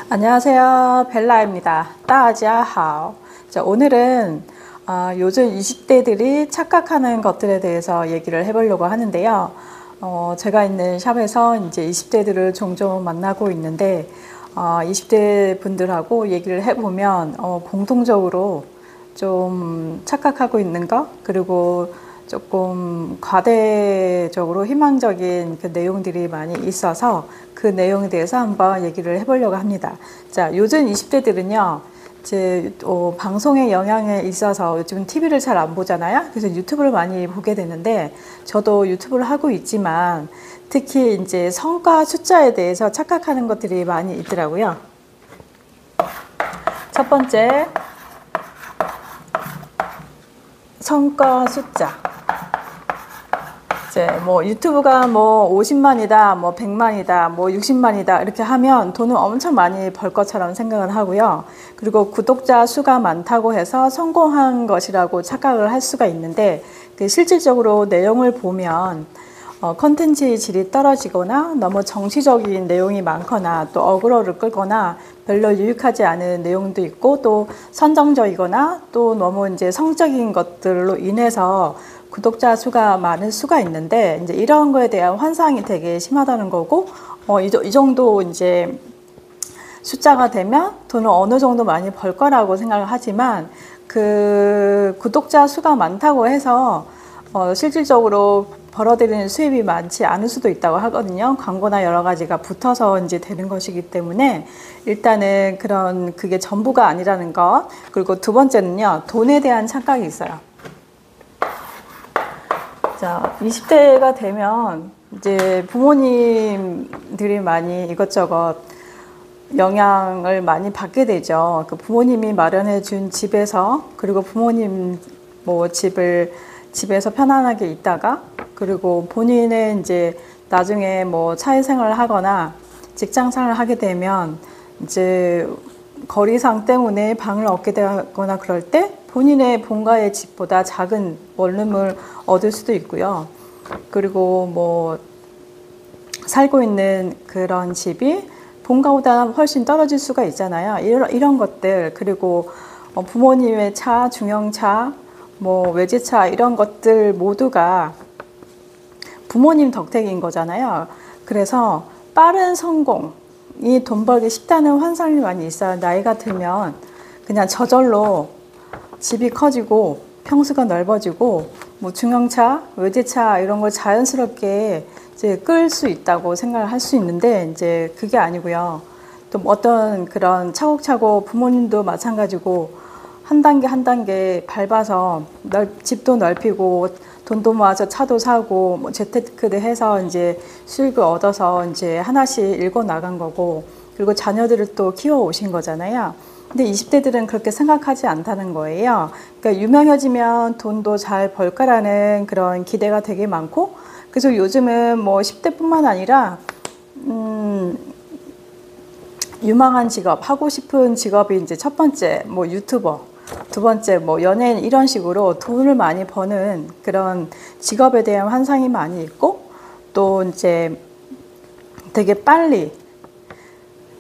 안녕하세요. 벨라입니다. 따지하오. 자, 오늘은 요즘 20대들이 착각하는 것들에 대해서 얘기를 해보려고 하는데요. 제가 있는 샵에서 이제 20대들을 종종 만나고 있는데 20대 분들하고 얘기를 해보면 공통적으로 좀 착각하고 있는 것, 그리고 조금 과대적으로 희망적인 그 내용들이 많이 있어서 그 내용에 대해서 한번 얘기를 해보려고 합니다. 자, 요즘 20대들은요, 이제 방송의 영향에 있어서 요즘 TV를 잘 안 보잖아요. 그래서 유튜브를 많이 보게 되는데, 저도 유튜브를 하고 있지만 특히 이제 성과 숫자에 대해서 착각하는 것들이 많이 있더라고요. 첫 번째, 성과 숫자. 이제 뭐 유튜브가 뭐 50만이다, 뭐 100만이다, 뭐 60만이다 이렇게 하면 돈을 엄청 많이 벌 것처럼 생각을 하고요. 그리고 구독자 수가 많다고 해서 성공한 것이라고 착각을 할 수가 있는데, 실질적으로 내용을 보면 컨텐츠의 질이 떨어지거나 너무 정치적인 내용이 많거나 또 어그로를 끌거나 별로 유익하지 않은 내용도 있고, 또 선정적이거나 또 너무 이제 성적인 것들로 인해서 구독자 수가 많을 수가 있는데, 이제 이런 거에 대한 환상이 되게 심하다는 거고, 이 정도 이제 숫자가 되면 돈을 어느 정도 많이 벌 거라고 생각을 하지만, 그 구독자 수가 많다고 해서 실질적으로 벌어들이는 수입이 많지 않을 수도 있다고 하거든요. 광고나 여러 가지가 붙어서 이제 되는 것이기 때문에 일단은 그게 전부가 아니라는 것. 그리고 두 번째는요, 돈에 대한 착각이 있어요. 자, 20대가 되면 이제 부모님들이 많이 이것저것 영향을 많이 받게 되죠. 그 부모님이 마련해 준 집에서, 그리고 부모님 뭐 집에서 편안하게 있다가, 그리고 본인의 이제 나중에 뭐 사회생활을 하거나 직장생활을 하게 되면 이제 거리상 때문에 방을 얻게 되거나 그럴 때 본인의 본가의 집보다 작은 원룸을 얻을 수도 있고요. 그리고 뭐 살고 있는 그런 집이 본가보다 훨씬 떨어질 수가 있잖아요. 이런 것들, 그리고 부모님의 차, 중형차, 뭐 외제차 이런 것들 모두가 부모님 덕택인 거잖아요. 그래서 빠른 성공이 돈 벌기 쉽다는 환상이 많이 있어요. 나이가 들면 그냥 저절로 집이 커지고 평수가 넓어지고 뭐 중형차, 외제차 이런 걸 자연스럽게 이제 끌 수 있다고 생각을 할 수 있는데, 이제 그게 아니고요. 또 어떤 그런 차곡차곡 부모님도 마찬가지고 한 단계 한 단계 밟아서 집도 넓히고 돈도 모아서 차도 사고 뭐 재테크도 해서 이제 수익을 얻어서 이제 하나씩 일궈 나간 거고, 그리고 자녀들을 또 키워 오신 거잖아요. 근데 20대들은 그렇게 생각하지 않다는 거예요. 그러니까 유명해지면 돈도 잘 벌 거라는 그런 기대가 되게 많고, 그래서 요즘은 뭐 10대뿐만 아니라 유망한 직업, 하고 싶은 직업이 이제 첫 번째 뭐 유튜버, 두 번째 뭐 연예인, 이런 식으로 돈을 많이 버는 그런 직업에 대한 환상이 많이 있고, 또 이제 되게 빨리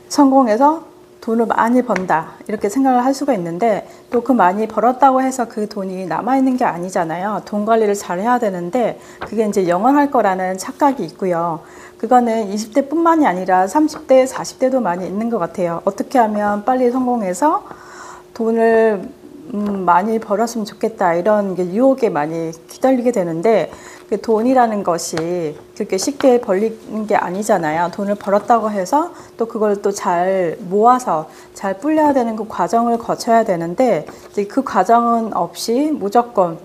성공해서 돈을 많이 번다 이렇게 생각을 할 수가 있는데, 또 그 많이 벌었다고 해서 그 돈이 남아있는 게 아니잖아요. 돈 관리를 잘 해야 되는데 그게 이제 영원할 거라는 착각이 있고요. 그거는 20대 뿐만이 아니라 30대, 40대도 많이 있는 것 같아요. 어떻게 하면 빨리 성공해서 돈을 많이 벌었으면 좋겠다, 이런 게 유혹에 많이 휘둘리게 되는데, 그 돈이라는 것이 그렇게 쉽게 벌리는 게 아니잖아요. 돈을 벌었다고 해서 또 그걸 또 잘 모아서 잘 불려야 되는 그 과정을 거쳐야 되는데, 이제 그 과정은 없이 무조건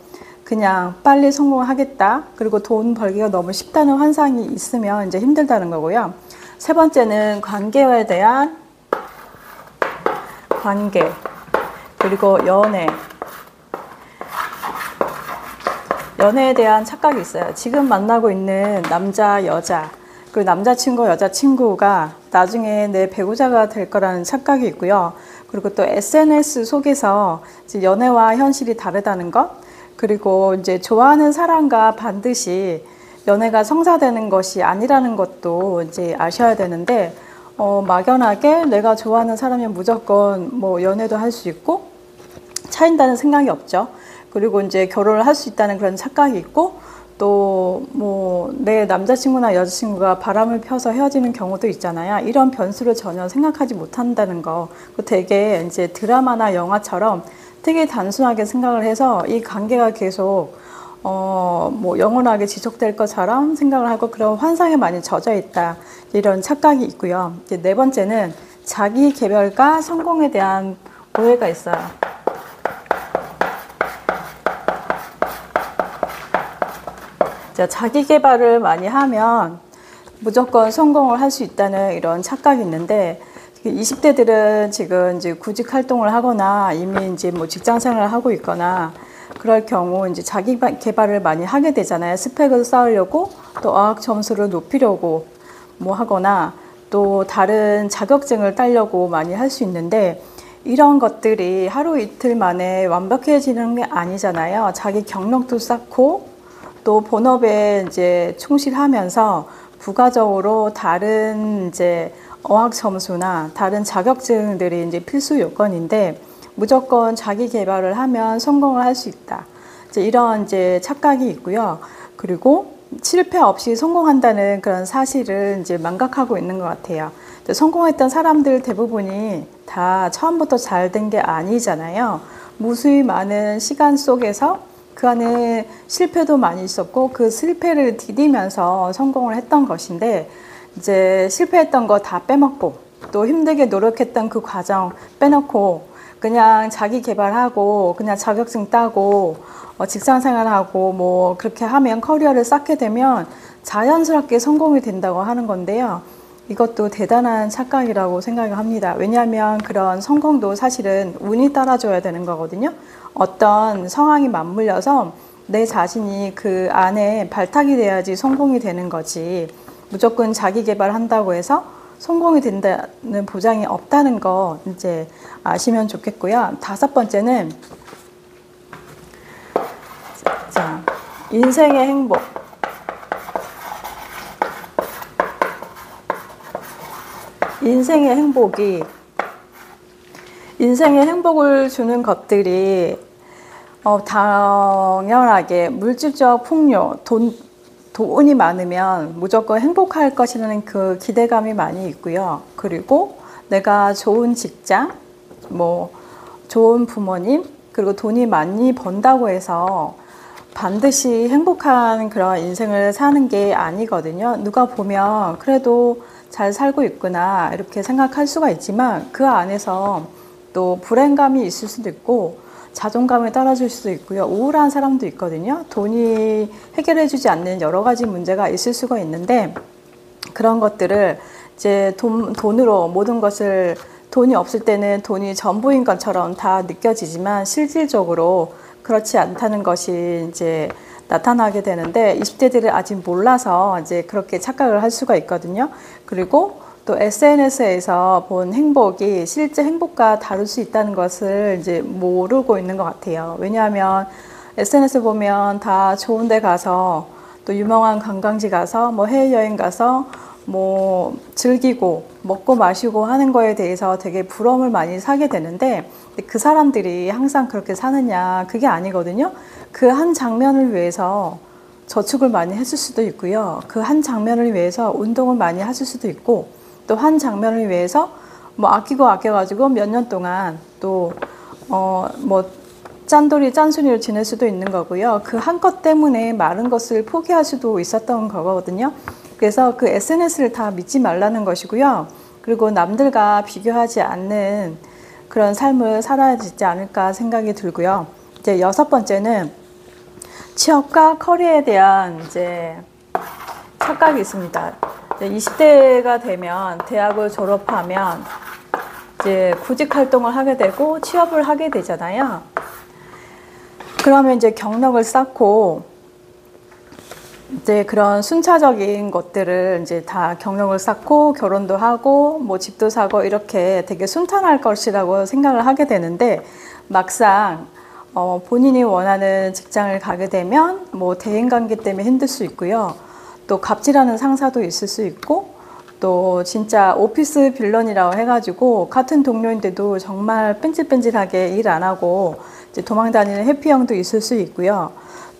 그냥 빨리 성공하겠다, 그리고 돈 벌기가 너무 쉽다는 환상이 있으면 이제 힘들다는 거고요. 세 번째는 관계에 대한 관계, 그리고 연애에 대한 착각이 있어요. 지금 만나고 있는 남자, 여자, 그리고 남자친구, 여자친구가 나중에 내 배우자가 될 거라는 착각이 있고요. 그리고 또 SNS 속에서 이제 연애와 현실이 다르다는 것, 그리고 이제 좋아하는 사람과 반드시 연애가 성사되는 것이 아니라는 것도 이제 아셔야 되는데, 막연하게 내가 좋아하는 사람이면 무조건 뭐 연애도 할 수 있고 차인다는 생각이 없죠. 그리고 이제 결혼을 할 수 있다는 그런 착각이 있고, 또 뭐 내 남자친구나 여자친구가 바람을 펴서 헤어지는 경우도 있잖아요. 이런 변수를 전혀 생각하지 못한다는 거. 되게 이제 드라마나 영화처럼 되게 단순하게 생각을 해서 이 관계가 계속 뭐 영원하게 지속될 것처럼 생각을 하고 그런 환상에 많이 젖어 있다. 이런 착각이 있고요. 이제 네 번째는 자기 개발과 성공에 대한 오해가 있어요. 자기 개발을 많이 하면 무조건 성공을 할 수 있다는 이런 착각이 있는데, 20대들은 지금 이제 구직 활동을 하거나 이미 이제 뭐 직장 생활을 하고 있거나 그럴 경우 이제 자기 개발을 많이 하게 되잖아요. 스펙을 쌓으려고, 또 어학 점수를 높이려고 뭐 하거나, 또 다른 자격증을 따려고 많이 할 수 있는데, 이런 것들이 하루 이틀 만에 완벽해지는 게 아니잖아요. 자기 경력도 쌓고 또 본업에 이제 충실하면서 부가적으로 다른 이제 어학 점수나 다른 자격증들이 이제 필수 요건인데, 무조건 자기 개발을 하면 성공을 할 수 있다. 이런 이제 착각이 있고요. 그리고 실패 없이 성공한다는 그런 사실을 이제 망각하고 있는 것 같아요. 성공했던 사람들 대부분이 다 처음부터 잘 된 게 아니잖아요. 무수히 많은 시간 속에서 그 안에 실패도 많이 있었고, 그 실패를 디디면서 성공을 했던 것인데, 이제 실패했던 거 다 빼먹고 또 힘들게 노력했던 그 과정 빼놓고 그냥 자기 개발하고 그냥 자격증 따고 직장 생활하고 뭐 그렇게 하면 커리어를 쌓게 되면 자연스럽게 성공이 된다고 하는 건데요. 이것도 대단한 착각이라고 생각을 합니다. 왜냐하면 그런 성공도 사실은 운이 따라줘야 되는 거거든요. 어떤 상황이 맞물려서 내 자신이 그 안에 발탁이 돼야지 성공이 되는 거지, 무조건 자기 개발한다고 해서 성공이 된다는 보장이 없다는 거 이제 아시면 좋겠고요. 다섯 번째는 자, 인생의 행복. 인생의 행복을 주는 것들이 당연하게 물질적 풍요, 돈이 많으면 무조건 행복할 것이라는 그 기대감이 많이 있고요. 그리고 내가 좋은 직장, 뭐 좋은 부모님, 그리고 돈이 많이 번다고 해서 반드시 행복한 그런 인생을 사는 게 아니거든요. 누가 보면 그래도 잘 살고 있구나 이렇게 생각할 수가 있지만, 그 안에서 또 불행감이 있을 수도 있고 자존감이 떨어질 수도 있고요. 우울한 사람도 있거든요. 돈이 해결해주지 않는 여러 가지 문제가 있을 수가 있는데, 그런 것들을 이제 돈으로 모든 것을, 돈이 없을 때는 돈이 전부인 것처럼 다 느껴지지만 실질적으로 그렇지 않다는 것이 이제 나타나게 되는데, 20대들이 아직 몰라서 이제 그렇게 착각을 할 수가 있거든요. 그리고 또 SNS에서 본 행복이 실제 행복과 다를 수 있다는 것을 이제 모르고 있는 것 같아요. 왜냐하면 SNS 보면 다 좋은 데 가서, 또 유명한 관광지 가서, 뭐 해외여행 가서 뭐 즐기고 먹고 마시고 하는 거에 대해서 되게 부러움을 많이 사게 되는데, 그 사람들이 항상 그렇게 사느냐, 그게 아니거든요. 그 한 장면을 위해서 저축을 많이 했을 수도 있고요. 그 한 장면을 위해서 운동을 많이 하실 수도 있고, 또 한 장면을 위해서 뭐 아껴가지고 몇 년 동안 또 뭐 짠돌이 짠순이로 지낼 수도 있는 거고요. 그 한 것 때문에 많은 것을 포기할 수도 있었던 거거든요. 그래서 그 SNS를 다 믿지 말라는 것이고요. 그리고 남들과 비교하지 않는 그런 삶을 살아야 되지 않을까 생각이 들고요. 이제 여섯 번째는 취업과 커리어에 대한 이제 착각이 있습니다. 20대가 되면, 대학을 졸업하면 이제 구직 활동을 하게 되고 취업을 하게 되잖아요. 그러면 이제 경력을 쌓고 이제 그런 순차적인 것들을 이제 다 경력을 쌓고 결혼도 하고 뭐 집도 사고 이렇게 되게 순탄할 것이라고 생각을 하게 되는데, 막상 본인이 원하는 직장을 가게 되면 뭐 대인관계 때문에 힘들 수 있고요. 또 갑질하는 상사도 있을 수 있고, 또 진짜 오피스 빌런이라고 해가지고 같은 동료인데도 정말 뺀질뺀질하게 일 안 하고 이제 도망 다니는 회피형도 있을 수 있고요.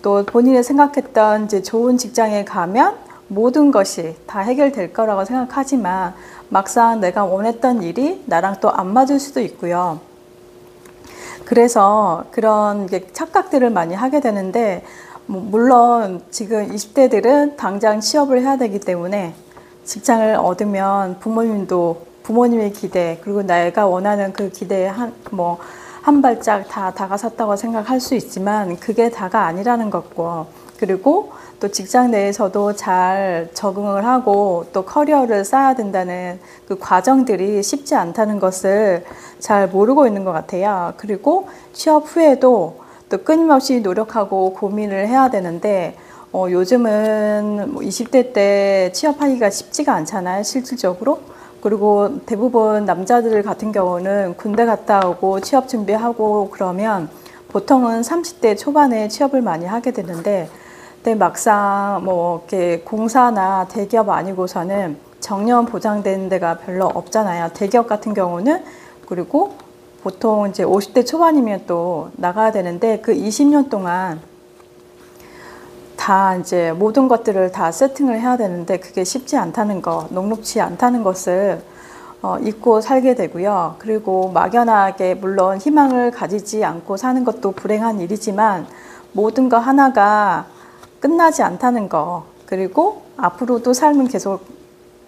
또 본인이 생각했던 이제 좋은 직장에 가면 모든 것이 다 해결될 거라고 생각하지만 막상 내가 원했던 일이 나랑 또 안 맞을 수도 있고요. 그래서 그런 착각들을 많이 하게 되는데, 물론 지금 20대들은 당장 취업을 해야 되기 때문에 직장을 얻으면 부모님의 기대, 그리고 내가 원하는 그 기대에 한 발짝 다 다가섰다고 생각할 수 있지만 그게 다가 아니라는 것고, 그리고 또 직장 내에서도 잘 적응을 하고 또 커리어를 쌓아야 된다는 그 과정들이 쉽지 않다는 것을 잘 모르고 있는 것 같아요. 그리고 취업 후에도 또 끊임없이 노력하고 고민을 해야 되는데, 요즘은 20대 때 취업하기가 쉽지가 않잖아요, 실질적으로. 그리고 대부분 남자들 같은 경우는 군대 갔다 오고 취업 준비하고 그러면 보통은 30대 초반에 취업을 많이 하게 되는데, 근데 막상 이렇게 공사나 대기업 아니고서는 정년 보장되는 데가 별로 없잖아요. 대기업 같은 경우는. 그리고 보통 이제 50대 초반이면 또 나가야 되는데 그 20년 동안 다 이제 모든 것들을 다 세팅을 해야 되는데 그게 쉽지 않다는 거, 녹록지 않다는 것을 잊고 살게 되고요. 그리고 막연하게 물론 희망을 가지지 않고 사는 것도 불행한 일이지만 모든 거 하나가 끝나지 않다는 거, 그리고 앞으로도 삶은 계속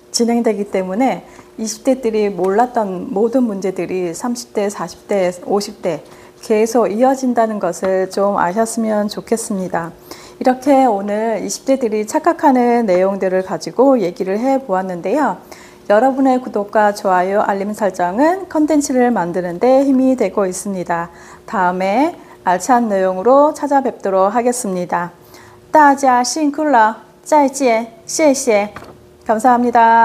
진행되기 때문에 20대들이 몰랐던 모든 문제들이 30대, 40대, 50대 계속 이어진다는 것을 좀 아셨으면 좋겠습니다. 이렇게 오늘 20대들이 착각하는 내용들을 가지고 얘기를 해 보았는데요. 여러분의 구독과 좋아요, 알림 설정은 컨텐츠를 만드는 데 힘이 되고 있습니다. 다음에 알찬 내용으로 찾아뵙도록 하겠습니다. 大家辛苦了，再见，谢谢，감사합니다.